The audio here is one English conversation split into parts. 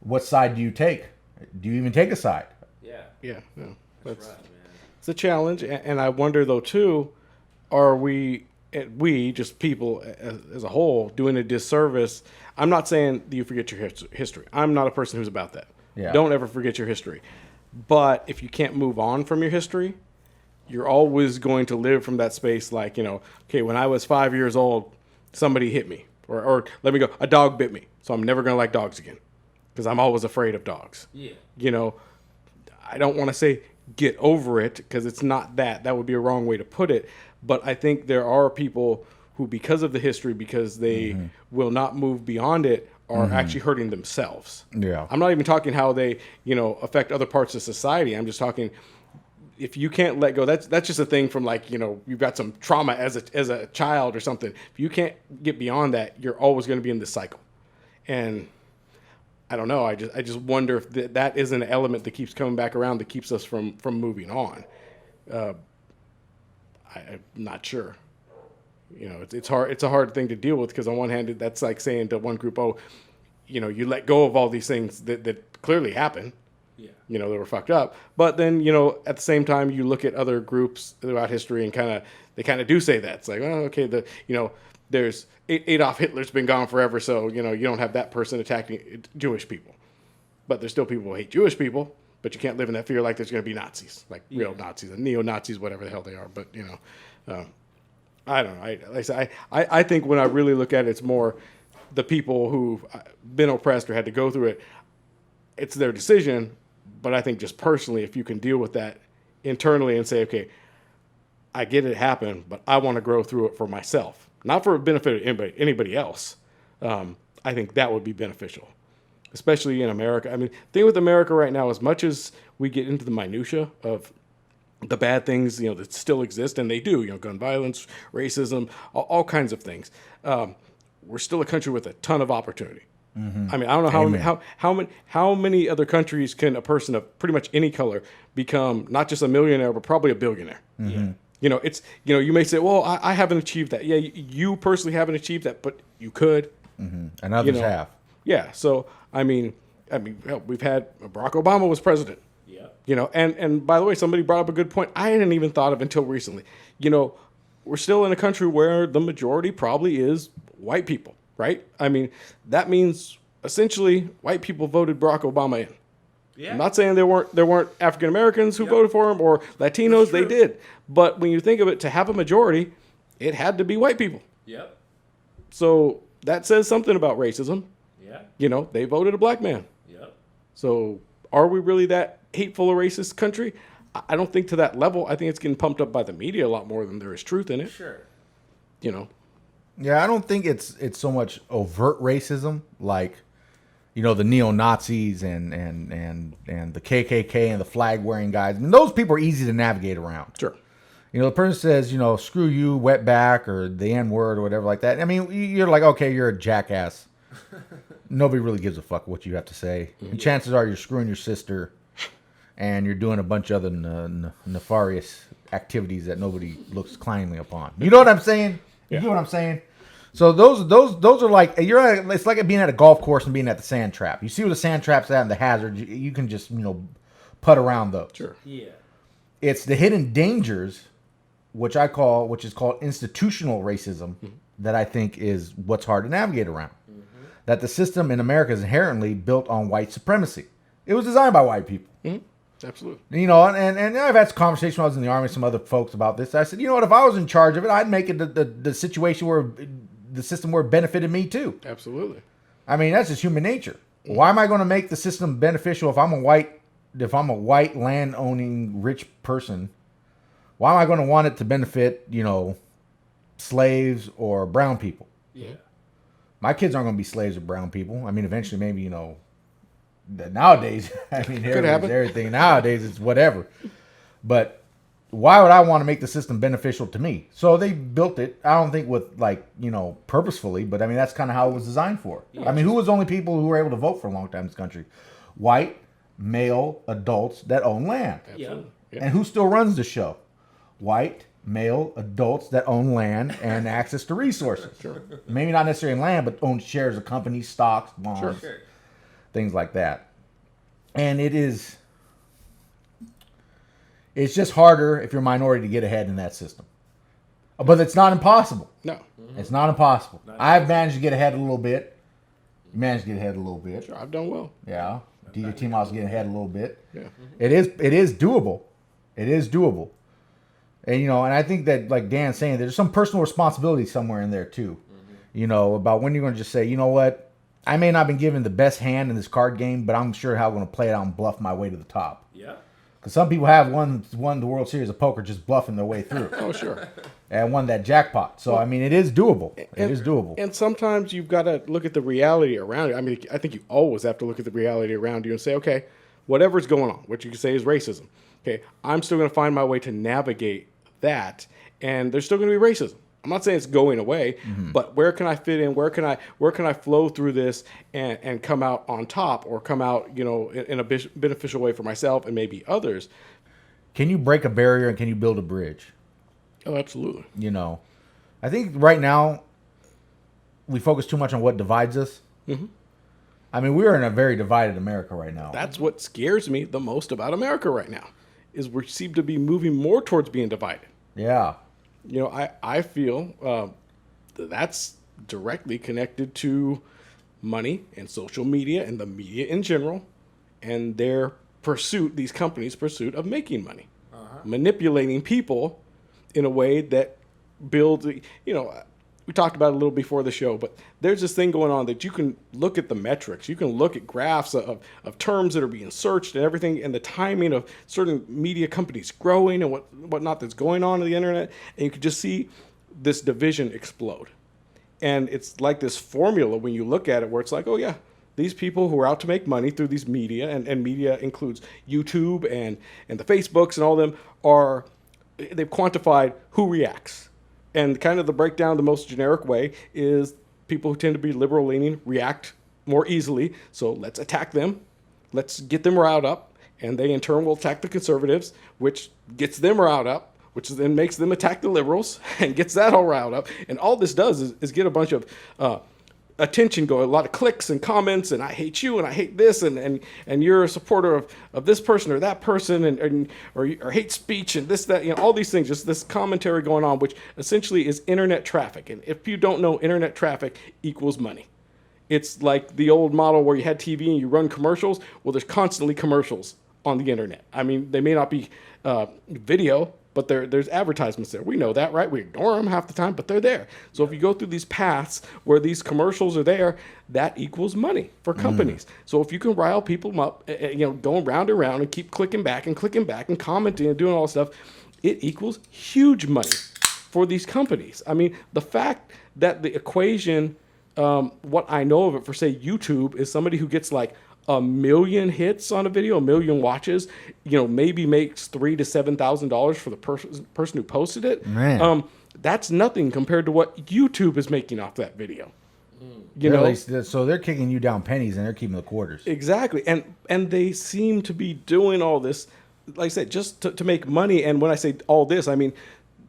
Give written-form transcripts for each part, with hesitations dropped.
what side do you take? Do you even take a side? Yeah. Yeah, no, That's that's right, man. it's a challenge, and I wonder though too, are we just people as a whole doing a disservice? I'm not saying that you forget your history. I'm not a person who's about that. Yeah. Don't ever forget your history. But if you can't move on from your history, you're always going to live from that space. Like, okay, when I was 5 years old, somebody hit me, or let me go, a dog bit me, so I'm never gonna like dogs again because I'm always afraid of dogs. Yeah. I don't want to say get over it because it's not that. That would be a wrong way to put it. But I think there are people who, because of the history, because they will not move beyond it, are actually hurting themselves. Yeah. I'm not even talking how they, affect other parts of society. I'm just talking if you can't let go. That's just a thing from like, you've got some trauma as a child or something. If you can't get beyond that, you're always going to be in this cycle. And I don't know. I just wonder if that is an element that keeps coming back around that keeps us from moving on. I'm not sure. It's hard. It's a hard thing to deal with because on one hand, that's like saying to one group, "Oh, you let go of all these things that clearly happened. Yeah. They were fucked up." But then, at the same time, you look at other groups throughout history and they kind of do say that. It's like, oh, okay, there's Adolf Hitler's been gone forever, so you don't have that person attacking Jewish people. But there's still people who hate Jewish people, but you can't live in that fear like there's going to be Nazis, like real Nazis and neo-Nazis, whatever the hell they are. But I don't know. Like I said, I think when I really look at it, it's more the people who've been oppressed or had to go through it. It's their decision, but I think just personally, if you can deal with that internally and say, okay, I get it happened, but I want to grow through it for myself, not for the benefit of anybody else. I think that would be beneficial, especially in America. I mean, the thing with America right now, as much as we get into the minutia of the bad things, that still exist, and they do, gun violence, racism, all kinds of things. We're still a country with a ton of opportunity. I mean, I don't know how many other countries can a person of pretty much any color become not just a millionaire, but probably a billionaire. It's you may say, well, I haven't achieved that. Yeah, you personally haven't achieved that, but you could. And others have. Yeah. So I mean, hell, we've had Barack Obama was president. Yeah. And by the way, somebody brought up a good point I hadn't even thought of until recently. We're still in a country where the majority probably is white people, right? I mean, that means essentially white people voted Barack Obama in. Yeah. I'm not saying there weren't African Americans who voted for him or Latinos, they did. But when you think of it, to have a majority, it had to be white people. Yep. So that says something about racism. Yeah. They voted a black man. Yep. So are we really that hateful or racist country? I don't think to that level. I think it's getting pumped up by the media a lot more than there is truth in it. Sure. Yeah, I don't think it's so much overt racism like, the neo-Nazis and the KKK and the flag-wearing guys. I mean, those people are easy to navigate around. Sure. The person says, screw you, wetback, or the N-word or whatever like that. I mean, you're like, okay, you're a jackass. Nobody really gives a fuck what you have to say. And chances are you're screwing your sister and you're doing a bunch of other nefarious activities that nobody looks kindly upon. You know what I'm saying? You get what I'm saying? So those are like, it's like being at a golf course and being at the sand trap. You see where the sand trap's at and the hazards, you can just, putt around those. Sure. Yeah. It's the hidden dangers, which is called institutional racism, that I think is what's hard to navigate around. That the system in America is inherently built on white supremacy. It was designed by white people. Absolutely. And I've had some conversation when I was in the Army with some other folks about this. I said, what, if I was in charge of it, I'd make it the situation where the system where it benefited me too. Absolutely. I mean, that's just human nature. Why am I going to make the system beneficial if I'm a white land owning rich person? Why am I going to want it to benefit, slaves or brown people? Yeah. My kids aren't going to be slaves or brown people. I mean, eventually, maybe, nowadays, I mean, everything nowadays is whatever. But why would I want to make the system beneficial to me? So they built it, I don't think with purposefully, but I mean, that's kind of how it was designed for. Yeah, I mean, who was the only people who were able to vote for a long time in this country? White, male adults that own land. Absolutely. Yeah. And who still runs the show? White, male adults that own land and access to resources. Sure. Maybe not necessarily land, but own shares of companies, stocks, bonds. Sure. things like that. And it's just harder if you're a minority to get ahead in that system. But it's not impossible. No. It's not impossible. I've managed to get ahead a little bit. You managed to get ahead a little bit. Sure, I've done well. Yeah. DJ T-Mob's getting ahead a little bit. Yeah. It is doable. It is doable. And, you know, and I think that, like Dan's saying, there's some personal responsibility somewhere in there, too. You know, about when you're going to just say, you know what, I may not have been given the best hand in this card game, but I'm sure how I'm going to play it out and bluff my way to the top. Yeah. Because some people have won the World Series of Poker just bluffing their way through. Oh, sure. And won that jackpot. So, I mean, it is doable. It is doable. And sometimes you've got to look at the reality around you. I mean, I think you always have to look at the reality around you and say, okay, whatever's going on, what you can say is racism. Okay, I'm still going to find my way to navigate that, and there's still going to be racism. I'm not saying it's going away, but where can I fit in? Where can I flow through this and come out on top, or come out, you know, in a beneficial way for myself and maybe others? Can you break a barrier and can you build a bridge? Oh, absolutely. You know, I think right now we focus too much on what divides us. Mm-hmm. I mean, we're in a very divided America right now. That's what scares me the most about America right now, is we seem to be moving more towards being divided. Yeah. You know, I feel that's directly connected to money and social media and the media in general, and their pursuit, these companies' pursuit of making money, manipulating people in a way that builds, you know, we talked about it a little before the show, but there's this thing going on that you can look at the metrics, you can look at graphs of terms that are being searched and everything, and the timing of certain media companies growing and whatnot that's going on the internet, and you can just see this division explode. And it's like this formula when you look at it, where it's like, oh yeah, these people who are out to make money through these media, and media includes YouTube and the Facebooks and all them, they've quantified who reacts. And kind of the breakdown, the most generic way, is people who tend to be liberal leaning react more easily. So let's attack them. Let's get them riled up. And they in turn will attack the conservatives, which gets them riled up, which then makes them attack the liberals and gets that all riled up. And all this does is get a bunch of attention going, a lot of clicks and comments, and I hate you and I hate this, and you're a supporter of this person or that person, or hate speech and this, that, you know, all these things, just this commentary going on, which essentially is internet traffic. And if you don't know, internet traffic equals money. It's like the old model where you had TV and you run commercials. Well, there's constantly commercials on the internet. I mean, they may not be video, but there's advertisements there. We know that, right? We ignore them half the time, but they're there. So if you go through these paths where these commercials are there, that equals money for companies. So if you can rile people up, you know, going round and round and keep clicking back and commenting and doing all this stuff, it equals huge money for these companies. I mean, the fact that the equation, what I know of it for, say, YouTube, is somebody who gets like 1 million hits on a video, 1 million watches, you know, maybe makes $3,000 to $7,000 for the person who posted it. Man. That's nothing compared to what YouTube is making off that video. You Really? know, So they're kicking you down pennies and they're keeping the quarters. exactly, and they seem to be doing all this, like I said, just to make money. And when I say all this, I mean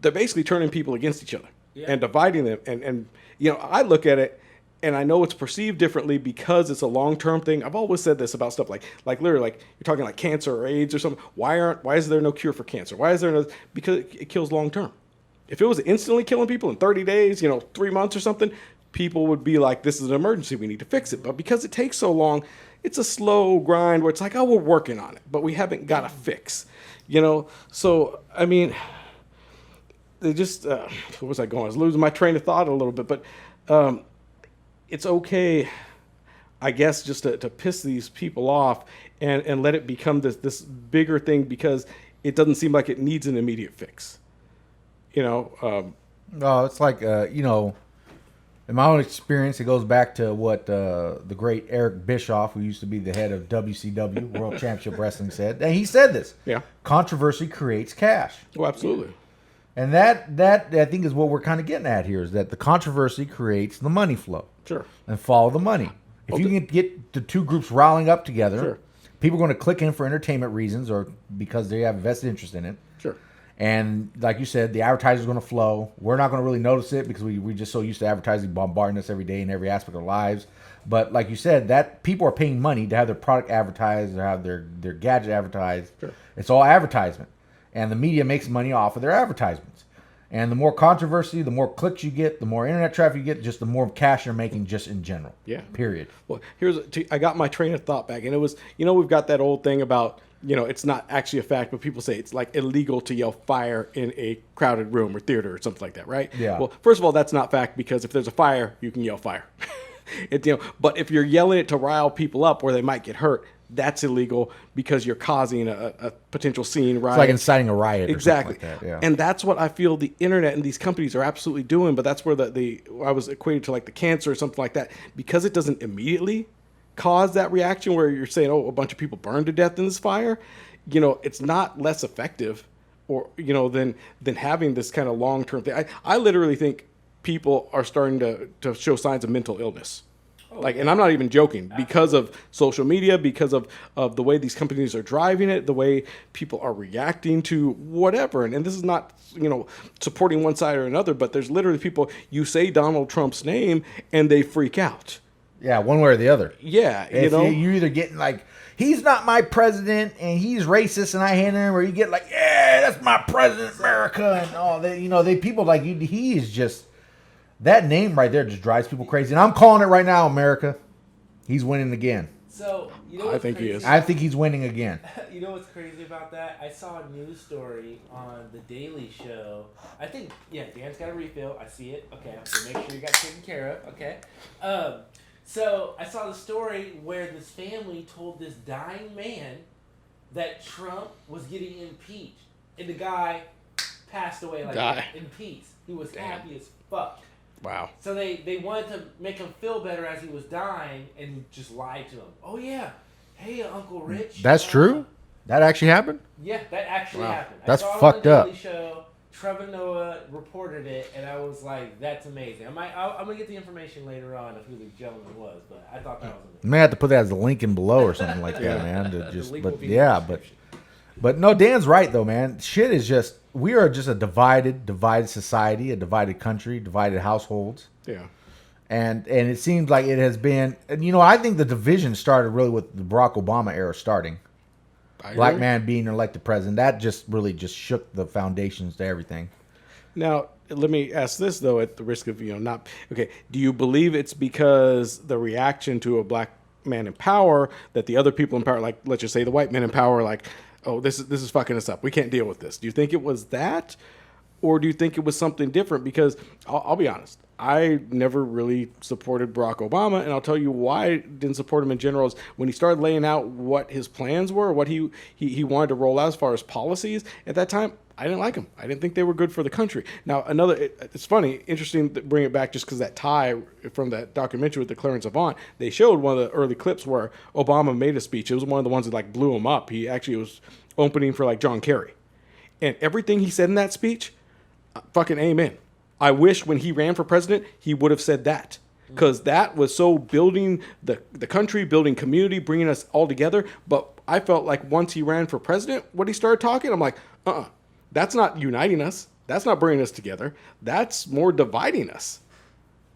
they're basically turning people against each other and dividing them. And you know, I look at it, and I know it's perceived differently because it's a long-term thing. I've always said this about stuff like literally, like you're talking like cancer or AIDS or something. Why is there no cure for cancer? Why is there no? Because it kills long-term. If it was instantly killing people in 30 days, you know, 3 months or something, people would be like, this is an emergency, we need to fix it. But because it takes so long, it's a slow grind where it's like, oh, we're working on it, but we haven't got a fix, you know? So, I mean, they just, where was I going? I was losing my train of thought a little bit, but it's okay, I guess, just to piss these people off and let it become this bigger thing, because it doesn't seem like it needs an immediate fix. You know, It's like, you know, in my own experience, it goes back to what the great Eric Bischoff, who used to be the head of WCW, World Championship Wrestling, said. And he said this. Yeah. Controversy creates cash. Oh, absolutely. And that I think is what we're kind of getting at here, is that the controversy creates the money flow. Sure. And follow the money. If you can get the two groups riling up together, Sure. people are going to click in for entertainment reasons or because they have a vested interest in it. Sure. And like you said, the advertisers are going to flow. We're not going to really notice it because we just so used to advertising bombarding us every day in every aspect of our lives. But like you said, that people are paying money to have their product advertised, or have their gadget advertised. Sure. It's all advertisement. And the media makes money off of their advertisements. And the more controversy, the more clicks you get, the more internet traffic you get, just the more cash you're making just in general. Yeah. Period. Well, I got my train of thought back, and it was, we've got that old thing about, it's not actually a fact, but people say it's like illegal to yell fire in a crowded room or theater or something like that, right? Yeah. Well, first of all, that's not fact, because if there's a fire, you can yell fire. But if you're yelling it to rile people up where they might get hurt, that's illegal because you're causing a potential scene, riot. It's like inciting a riot. Exactly. Or something like that. Yeah. And that's what I feel the internet and these companies are absolutely doing. But that's where I was equated to like the cancer or something like that, because it doesn't immediately cause that reaction where you're saying, oh, a bunch of people burned to death in this fire. It's not less effective or, than having this kind of long-term thing. I literally think people are starting to show signs of mental illness. And I'm not even joking, because of social media, because of the way these companies are driving it, the way people are reacting to whatever. And this is not, supporting one side or another, but there's literally people, you say Donald Trump's name and they freak out. Yeah, one way or the other. Yeah, you're either getting like, he's not my president and he's racist and I hate him, or you get like, yeah, that's my president, America, and all that. They people like you. He is just, that name right there just drives people crazy. And I'm calling it right now, America. He's winning again. So I think he is. I think he's winning again. You know what's crazy about that? I saw a news story on The Daily Show. I think, Dan's got a refill. I see it. Okay, so make sure you got taken care of. Okay. So I saw the story where this family told this dying man that Trump was getting impeached, and the guy passed away in peace. He was happy as fuck. Wow. So they wanted to make him feel better as he was dying, and just lied to him. Oh yeah, hey Uncle Rich. That's true. That actually happened. Yeah, that actually happened. That's I saw fucked it on up. the Daily Show. Trevor Noah reported it, and I was like, "That's amazing." I'm gonna get the information later on of who the gentleman was, but I thought that was amazing. You may have to put that as a link in below or something like that, man. To The just, link will but be in the yeah, description. but no, Dan's right though, man. Shit is just, we are just a divided society, a divided country, divided households. Yeah. And it seems like it has been, and I think the division started really with the Barack Obama era starting. Black man being elected president, that just really just shook the foundations to everything. Now, let me ask this, though, at the risk of, not... Okay, do you believe it's because the reaction to a black man in power that the other people in power, like, let's just say the white men in power, are like, oh, this is fucking us up. We can't deal with this. Do you think it was that? Or do you think it was something different? Because I'll be honest, I never really supported Barack Obama, and I'll tell you why I didn't support him in general is when he started laying out what his plans were, what he wanted to roll out as far as policies. At that time, I didn't like them. I didn't think they were good for the country. Now, it's funny, interesting to bring it back just because that tie from that documentary with the Clarence Avant, they showed one of the early clips where Obama made a speech. It was one of the ones that like blew him up. He actually was opening for like John Kerry. And everything he said in that speech, fucking amen. I wish when he ran for president, he would have said that. Because that was so building the country, building community, bringing us all together. But I felt like once he ran for president, when he started talking, I'm like, that's not uniting us. That's not bringing us together. That's more dividing us.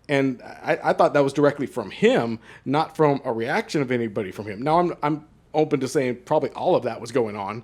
And I thought that was directly from him, not from a reaction of anybody from him. Now, I'm open to saying probably all of that was going on